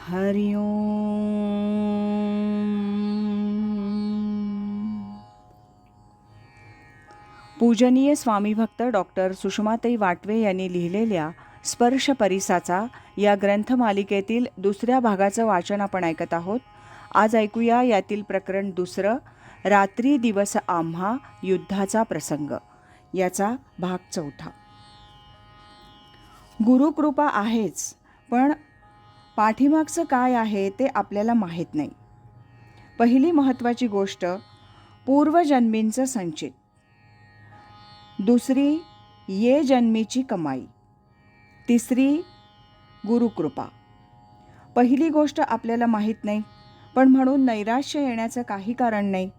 हरि ओम. पूजनीय स्वामीभक्त डॉक्टर सुषमाताई वाटवे यांनी लिहिलेल्या स्पर्श परिसाचा या ग्रंथमालिकेतील दुसऱ्या भागाचं वाचन आपण ऐकत आहोत. आज ऐकूया यातील प्रकरण दुसरं, रात्री दिवस आम्हा युद्धाचा प्रसंग, याचा भाग चौथा. गुरुकृपा आहेच, पण पाठीमागचं काय आहे ते आपल्याला माहीत नाही. पहिली महत्त्वाची गोष्ट पूर्वजन्मींचं संचित. दुसरी ये जन्मीची कमाई. तिसरी गुरुकृपा. पहिली गोष्ट आपल्याला माहीत नाही, पण म्हणून नैराश्य येण्याचं काही कारण नाही.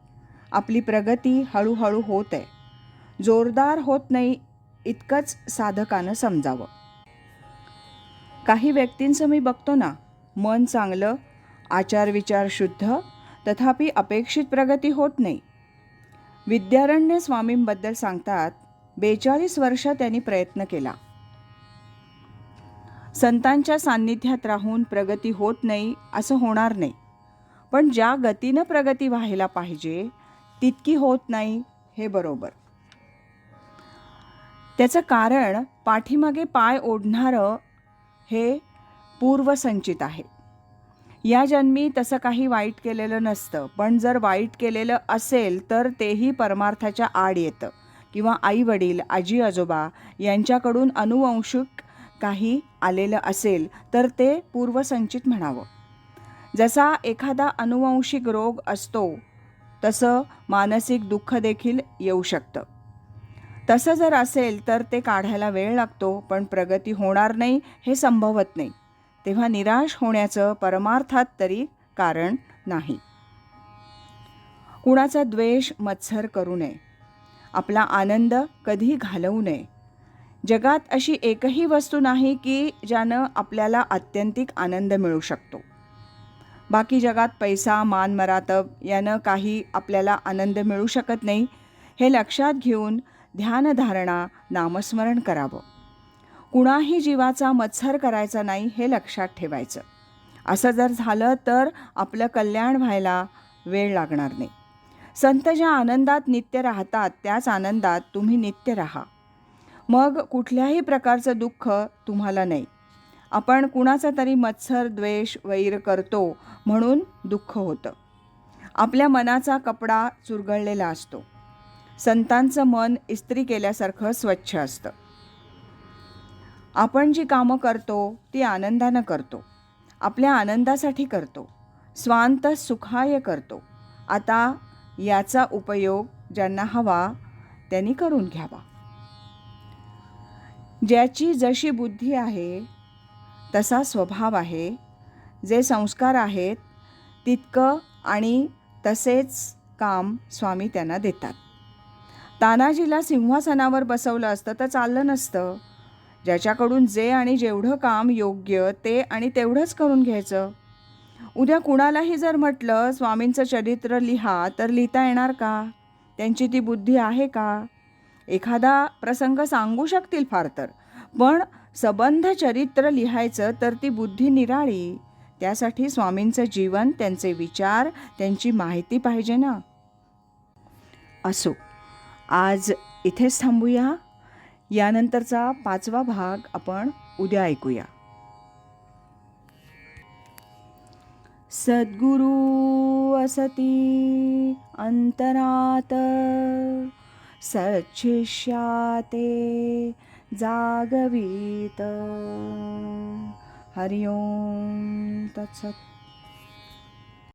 आपली प्रगती हळूहळू होत आहे, जोरदार होत नाही इतकंच साधकानं समजावं. काही व्यक्तींचं मी बघतो ना, मन चांगलं, आचारविचार शुद्ध, तथापि अपेक्षित प्रगती होत नाही. विद्यारण्य स्वामींबद्दल सांगतात, 42 वर्ष त्यांनी प्रयत्न केला. संतांच्या सान्निध्यात राहून प्रगती होत नाही असं होणार नाही, पण ज्या गतीनं प्रगती व्हायला पाहिजे तितकी होत नाही हे बरोबर. त्याचं कारण पाठीमागे पाय ओढणारं हे पूर्वसंचित आहे. या जन्मी तसं काही वाईट केलेलं नसतं, पण जर वाईट केलेलं असेल तर तेही परमार्थाच्या आड येतं, किंवा आई वडील, आजी आजोबा यांच्याकडून अनुवंशिक काही आलेलं असेल तर ते पूर्वसंचित म्हणावं. जसा एखादा अनुवंशिक रोग असतो तसं मानसिक दुःख देखील येऊ शकतं. तसं जर असेल तर ते काढायला वेळ लागतो, पण प्रगती होणार नाही हे संभवत नाही. तेव्हा निराश होण्याचं परमार्थात तरी कारण नाही. कुणाचा द्वेष मत्सर करू नये. आपला आनंद कधी घालवू नये. जगात अशी एकही वस्तू नाही की ज्यानं आपल्याला आत्यंतिक आनंद मिळू शकतो. बाकी जगात पैसा, मान, मरातब यानं काही आपल्याला आनंद मिळू शकत नाही, हे लक्षात घेऊन ध्यानधारणा, नामस्मरण करावं. कुणाही जीवाचा मत्सर करायचा नाही हे लक्षात ठेवायचं. असं जर झालं तर आपलं कल्याण व्हायला वेळ लागणार नाही. संत ज्या आनंदात नित्य राहतात त्याच आनंदात तुम्ही नित्य राहा. मग कुठल्याही प्रकारचं दुःख तुम्हाला नाही. आपण कुणाचा तरी मत्सर, द्वेष, वैर करतो म्हणून दुःख होतं. आपल्या मनाचा कपडा चुरगळलेला असतो. संतांचं मन इस्त्री केल्यासारखं स्वच्छ असतं. आपण जी कामं करतो ती आनंदानं करतो, आपल्या आनंदासाठी करतो, स्वांत सुखाय करतो. आता याचा उपयोग ज्यांना हवा त्यांनी करून घ्यावा. ज्याची जशी बुद्धी आहे तसा स्वभाव आहे, जे संस्कार आहेत तितकं आणि तसेच काम स्वामी त्यांना देतात. तानाजीला सिंहासनावर बसवलं असतं तर चाललं नसतं. ज्याच्याकडून जे आणि जेवढं काम योग्य ते आणि तेवढंच करून घ्यायचं. उद्या कुणालाही जर म्हटलं स्वामींचं चरित्र लिहा तर लिहिता येणार का? त्यांची ती बुद्धी आहे का? एखादा प्रसंग सांगू शकतील फार तर, पण सबंध चरित्र लिहायचं तर ती बुद्धी निराळी. त्यासाठी स्वामींचं जीवन, त्यांचे विचार, त्यांची माहिती पाहिजे ना. असो, आज इथेच थांबूया. यानंतरचा 5वा भाग आपण उद्या ऐकूया. सद्गुरु असती अंतरात, सच्छिष्याते जागवीत. हरि ओम तत्सत.